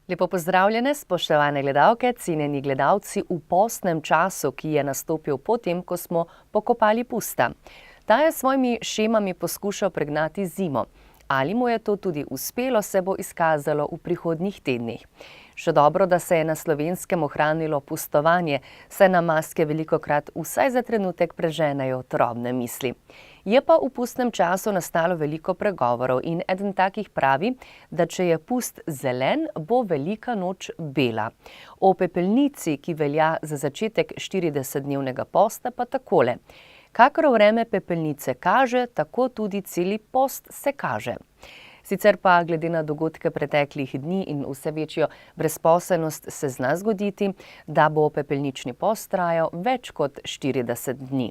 Lepo pozdravljene, spoštovane gledalke, cenjeni gledalci v postnem času, ki je nastopil potem, ko smo pokopali pusta. Ta je s svojimi šemami poskušal pregnati zimo. Ali mu je to tudi uspelo, se bo izkazalo v prihodnjih tednih. Še dobro, da se je na Slovenskem ohranilo pustovanje, saj na maske velikokrat vsaj za trenutek preženejo turobne misli. Je pa v pustnem času nastalo veliko pregovorov in eden takih pravi, da če je pust zelen, bo velika noč bela. O pepelnici, ki velja za začetek 40-dnevnega posta, pa takole. Kakor vreme pepelnice kaže, tako tudi celi post se kaže. Sicer pa glede na dogodke preteklih dni in vse večjo brezposelnost se zna zgoditi, da bo pepelnični post trajal več kot 40 dni.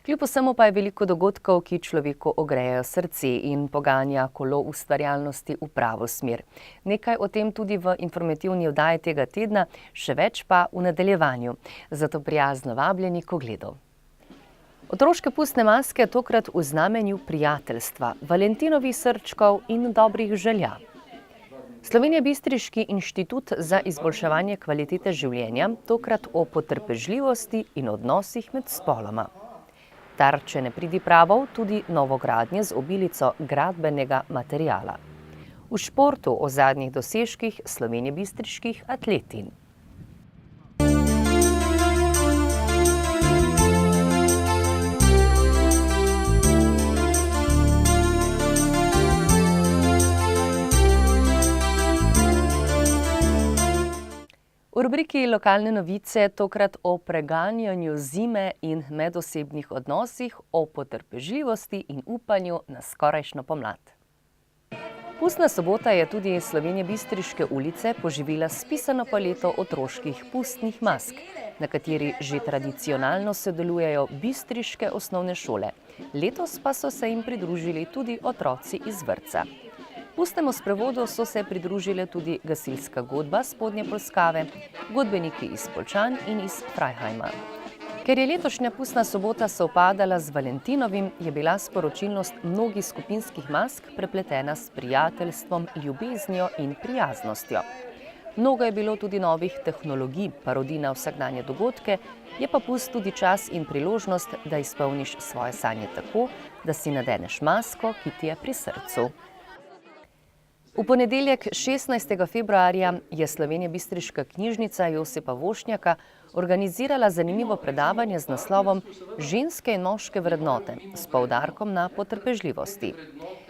Kljub vsemu pa je veliko dogodkov, ki človeku ogrejajo srce in poganja kolo ustvarjalnosti v pravo smer. Nekaj o tem tudi v informativni oddaji tega tedna, še več pa v nadaljevanju. Zato prijazno vabljeni k ogledu. Otroške pustne maske tokrat v znamenju prijateljstva, Valentinovih srčkov in dobrih želja. Slovenjebistriški inštitut za izboljševanje kvalitete življenja tokrat o potrpežljivosti in odnosih med spoloma. Tarče nepridipravov tudi novogradnje z obilico gradbenega materiala. V športu o zadnjih dosežkih slovenjebistriških atletinj. V rubriki Lokalne novice tokrat o preganjanju zime in medosebnih odnosih, o potrpežljivosti in upanju na skorajšnjo pomlad. Pustna sobota je tudi Slovenjebistriške ulice poživila s pisano paleto otroških pustnih mask, na kateri že tradicionalno sodelujejo bistriške osnovne šole. Letos pa so se jim pridružili tudi otroci iz vrtca. Pustnemu sprevodu so se pridružile tudi gasilska godba Spodnje Polskave, godbeniki iz Poljčan in iz Freihajma. Ker je letošnja pustna sobota sovpadala z Valentinovim, je bila sporočilnost mnogih skupinskih mask prepletena s prijateljstvom, ljubeznijo in prijaznostjo. Mnogo je bilo tudi novih tehnologij, parodij na vsakdanje dogodke, je pa pust tudi čas in priložnost, da izpolniš svoje sanje tako, da si nadeneš masko, ki ti je pri srcu. V ponedeljek 16. februarja je Slovenjebistriška knjižnica Josipa Vošnjaka organizirala zanimivo predavanje z naslovom Ženske in moške vrednote s poudarkom na potrpežljivosti.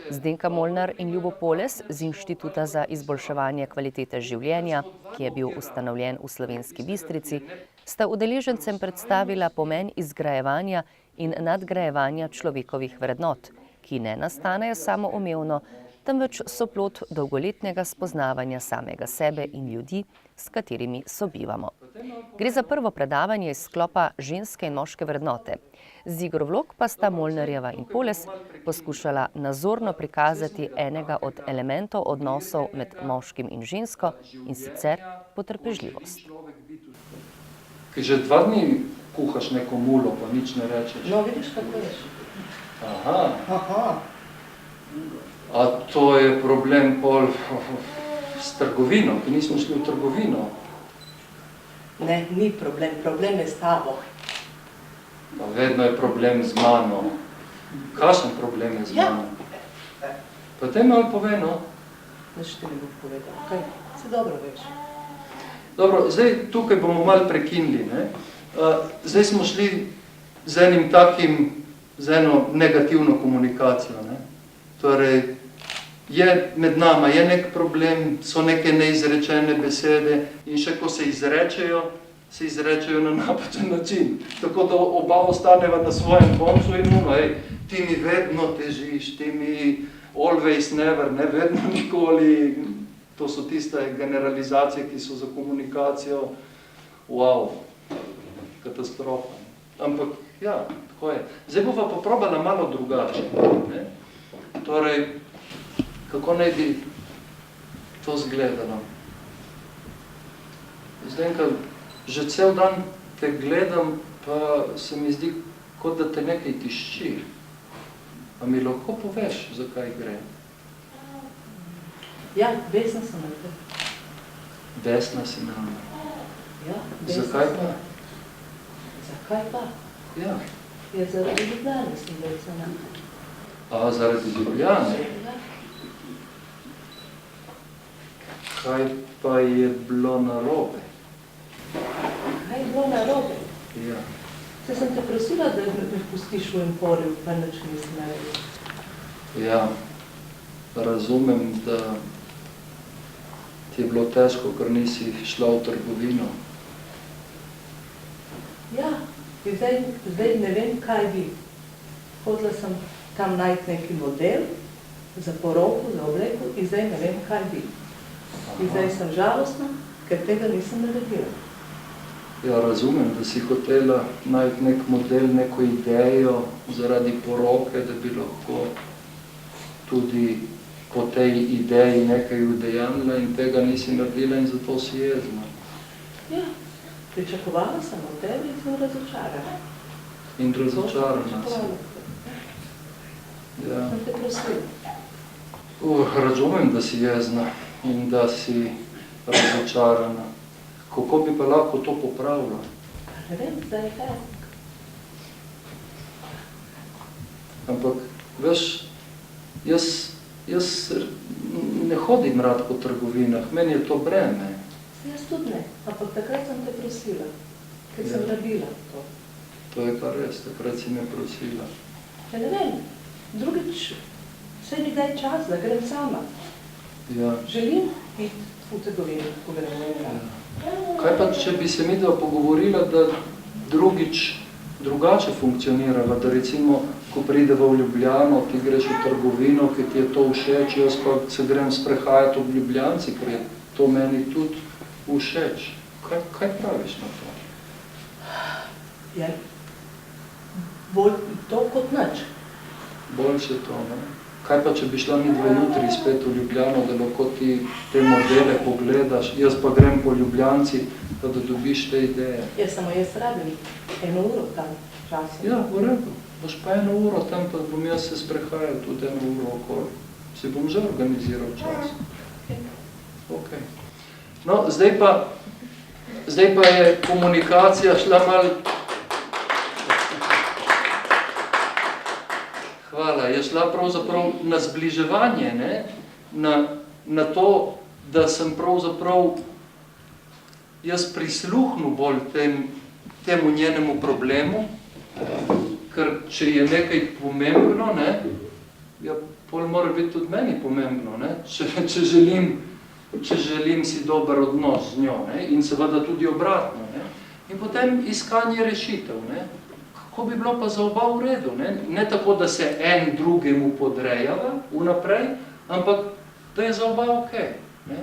Zdenka Molnar in Ljubo Poles z Inštituta za izboljševanje kvalitete življenja, ki je bil ustanovljen v Slovenski Bistrici, sta udeležencem predstavila pomen izgrajevanja in nadgrajevanja človekovih vrednot, ki ne nastanejo samoumevno, temveč so plod dolgoletnega spoznavanja samega sebe in ljudi, s katerimi sobivamo. Gre za prvo predavanje iz sklopa Ženske in moške vrednote. Z igro vlog pa sta Molnarjeva in Poles poskušala nazorno prikazati enega od elementov odnosov med moškim in žensko, in sicer potrpežljivost. Ker že 2 dni kuhaš neko mulo, pa nič ne rečeš. No, vidiš, kako ješ. Aha. A to je problem pol s trgovino, ki nismo šli v trgovino? Ne, ni problem, problem je s tabo. Pa vedno je problem z mano. Kakšen problem je z mano? Pa te malo pove, no? Nič ti ne bo povedal, kaj? Se dobro veš. Dobro, zdaj tukaj bomo malo prekinili, ne? Zdaj smo šli z enim takim, z eno negativno komunikacijo, ne? Torej, med nama je nek problem, so neke neizrečene besede in še ko se izrečejo na napačen način. Tako da oba ostaneva na svojem koncu in ti mi vedno težiš, ti mi always never, ne, vedno nikoli. To so tiste generalizacije, ki so za komunikacijo, wow, katastrofa. Ampak, ja, tako je. Zdaj bova pa probala malo drugače, ne? Torej, kako naj bi to zgledalo? Zdenka, že cel dan te gledam, pa se mi zdi, kot da te nekaj tišči. A mi lahko poveš, zakaj gre? Ja, besna sem na te. Desna si name. Ja, desna Zakaj sem. pa? Zakaj pa? Ja. Ja, zaradi Ljubljane sem desna. A zaradi Ljubljane? Ja. Kaj pa je bilo narobe? Kaj je bilo narobe? Ja. Saj sem te prosila, da me pustiš v Emporiu, pa nič nisem naredila. Ja, razumem, da ti je bilo težko, ker nisi šla v trgovino. Ja, in zdaj ne vem, kaj bi. Hodila sem tam najti neki model za poroko, za obleko in zdaj ne vem, kaj bi. In zdaj sem žalostna, ker tega nisem naredila. Ja, razumem, da si hotela najti nek model, neko idejo zaradi poroke, da bi lahko tudi po tej ideji nekaj udejanila in tega nisi naredila in zato si jezna. Ja, pričakovala sem od tebe in sem razočarana. In razočarana si. Ja. Sem te prosila. Razumem, da si jezna in da si razočarana. Kako bi pa lahko to popravila? Ne vem, zdaj je kaj. Ampak, veš, jaz ne hodim rad po trgovinah, meni je to breme. Jaz tudi ne, ampak takrat sem te prosila, ker sem rabila to. To je pa res, takrat si me prosila. Ja, ne vem, drugič se mi daj čas, da grem sama. Ja. Želim iti v trgovino, ko grem v Emporiu. Kaj pa, če bi se midva pogovorila, da drugič drugače funkcionirala, da recimo, ko prideva v Ljubljano, ti greš v trgovino, ki ti je to všeč, jaz pa se grem sprehajati v Ljubljanci, ker je to meni tudi všeč. Kaj praviš na to? Ja, bolj to kot nič. Boljše to, ne? Kaj pa, če bi šla midva jutri spet v Ljubljano, da lahko ti te modele pogledaš, jaz pa grem po Ljubljanci, pa da dobiš te ideje. Ja, samo jaz rabim 1 uro tam časa. Ja, v redu. Boš pa 1 uro tam, pa bom jaz se sprehajal tudi 1 uro okoli. Si bom že organiziral čas. Ok. No, zdaj pa je komunikacija šla malo... Hvala, je šla pravzaprav na zbliževanje, ne? Na to, da sem pravzaprav jaz prisluhnil bolj temu njenemu problemu, ker če je nekaj pomembno, ne, ja, pol mora biti tudi meni pomembno, ne? Če želim si dober odnos z njo, ne? In seveda tudi obratno, ne? In potem iskanje rešitev, ne? Kako bi bilo pa za oba v redu, ne? Ne tako, da se en drugemu podrejava vnaprej, ampak da je za oba okej, ne?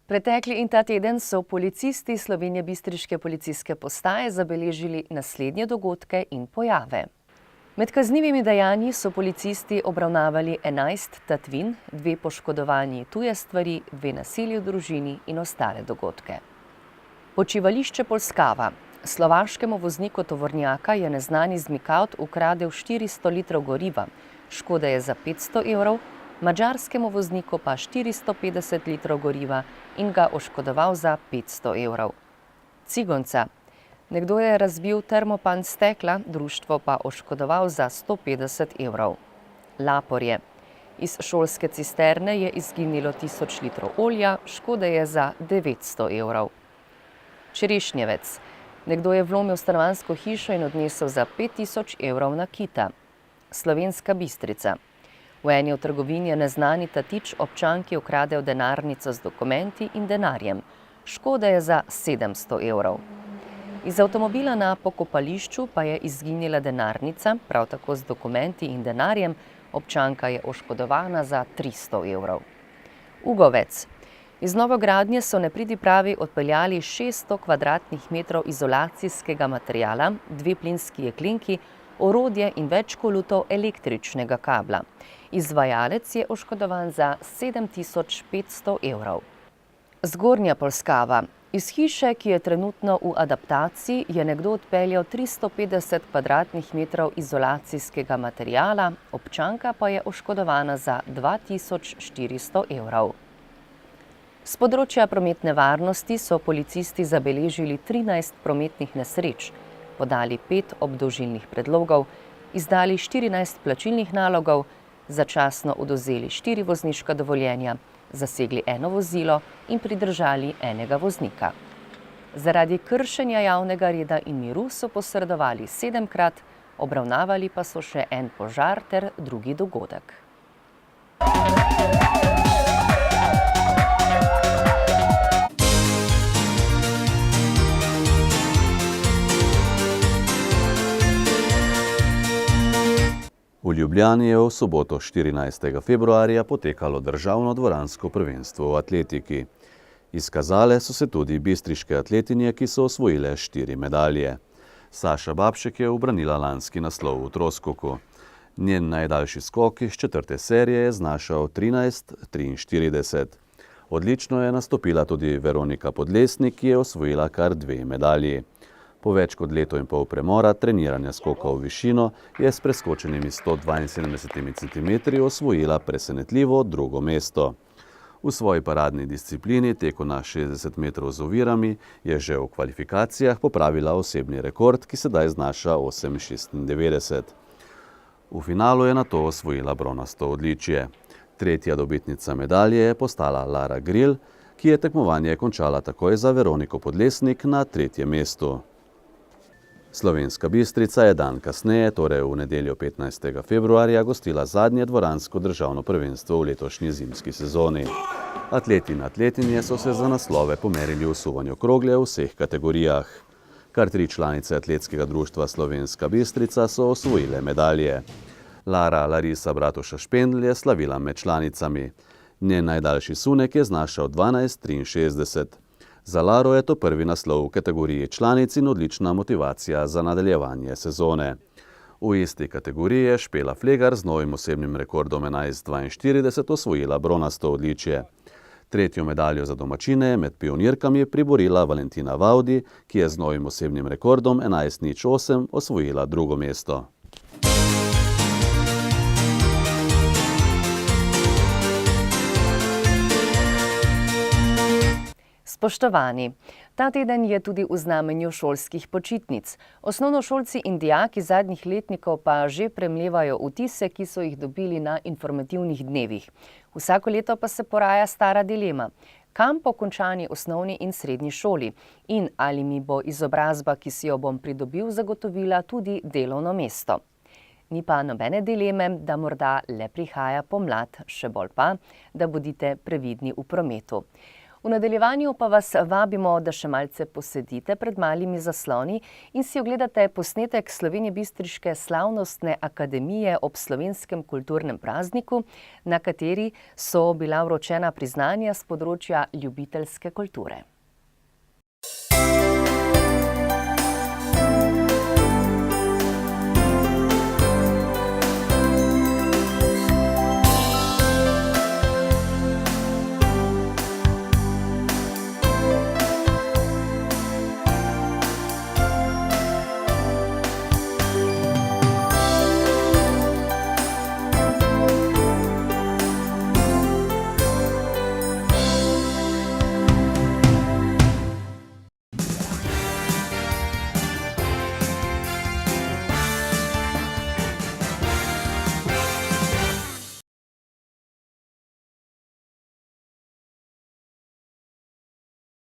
Pretekli in ta teden so policisti Slovenjebistriške policijske postaje zabeležili naslednje dogodke in pojave. Med kaznivimi dejanji so policisti obravnavali 11 tatvin, 2 poškodovanji tuje stvari, 2 nasilje v družini in ostale dogodke. Počivališče Polskava. Slovaškemu vozniku tovornjaka je neznani zmikavt ukradel 400 litrov goriva, škoda je za 500 evrov, madžarskemu vozniku pa 450 litrov goriva in ga oškodoval za 500 evrov. Cigonca. Nekdo je razbil termopan stekla, društvo pa oškodoval za 150 evrov. Laporje. Iz šolske cisterne je izginilo 1000 litrov olja, škoda je za 900 evrov. Čerešnjevec. Nekdo je vlomil v stanovanjsko hišo in odnesel za 5000 evrov nakita. Slovenska Bistrica. V eni od trgovin je neznani tatič občanki ukradel denarnico z dokumenti in denarjem. Škoda je za 700 evrov. Iz avtomobila na pokopališču pa je izginila denarnica, prav tako z dokumenti in denarjem, občanka je oškodovana za 300 evrov. Ugovec. Iz novogradnje so nepridipravi odpeljali 600 kvadratnih metrov izolacijskega materiala, 2 plinski jeklinki, orodje in več kolutov električnega kabla. Izvajalec je oškodovan za 7500 evrov. Zgornja Polskava. Iz hiše, ki je trenutno v adaptaciji, je nekdo odpeljal 350 kvadratnih metrov izolacijskega materiala, občanka pa je oškodovana za 2400 evrov. S področja prometne varnosti so policisti zabeležili 13 prometnih nesreč, podali 5 obdolžilnih predlogov, izdali 14 plačilnih nalogov, začasno odvzeli 4 vozniška dovoljenja, zasegli 1 vozilo in pridržali 1 voznika. Zaradi kršenja javnega reda in miru so posredovali 7-krat, obravnavali pa so še en požar ter drugi dogodek. V Ljubljani je v soboto 14. februarja potekalo državno dvoransko prvenstvo v atletiki. Izkazale so se tudi bistriške atletinje, ki so osvojile 4 medalje. Saša Babšek je ubranila lanski naslov v troskoku. Njen najdaljši skok iz 4. serije je znašal 13:43. Odlično je nastopila tudi Veronika Podlesnik, ki je osvojila kar 2 medalji. Po več kot leto in pol premora treniranja skoka v višino je s preskočenimi 172 cm osvojila presenetljivo 2. mesto. V svoji paradni disciplini teku na 60 metrov z ovirami je že v kvalifikacijah popravila osebni rekord, ki sedaj znaša 8:96. V finalu je nato osvojila bronasto odličje. Tretja dobitnica medalje je postala Lara Grill, ki je tekmovanje končala takoj za Veroniko Podlesnik na 3. mestu. Slovenska Bistrica je dan kasneje, torej v nedeljo 15. februarja, gostila zadnje dvoransko državno prvenstvo v letošnji zimski sezoni. Atleti in atletinje so se za naslove pomerili v suvanju krogle v vseh kategorijah. Kar 3 članice atletskega društva Slovenska Bistrica so osvojile medalje. Larisa Bratuša Špendl je slavila med članicami. Njen najdaljši sunek je znašal 12:63. Za Laro je to prvi naslov v kategoriji članic in odlična motivacija za nadaljevanje sezone. V isti kategoriji je Špela Flegar z novim osebnim rekordom 11:42 osvojila bronasto odličje. Tretjo medaljo za domačine je med pionirkami priborila Valentina Vaudi, ki je z novim osebnim rekordom 11:08 osvojila 2. mesto. Spoštovani, ta teden je tudi v znamenju šolskih počitnic. Osnovnošolci in dijaki zadnjih letnikov pa že premlevajo vtise, ki so jih dobili na informativnih dnevih. Vsako leto pa se poraja stara dilema. Kam po končani osnovni in srednji šoli? In ali mi bo izobrazba, ki si jo bom pridobil, zagotovila tudi delovno mesto? Ni pa nobene dileme, da morda le prihaja pomlad, še bolj pa, da bodite previdni v prometu. V nadaljevanju pa vas vabimo, da še malce posedite pred malimi zasloni in si ogledate posnetek Slovenjebistriške slavnostne akademije ob slovenskem kulturnem prazniku, na kateri so bila vročena priznanja s področja ljubiteljske kulture.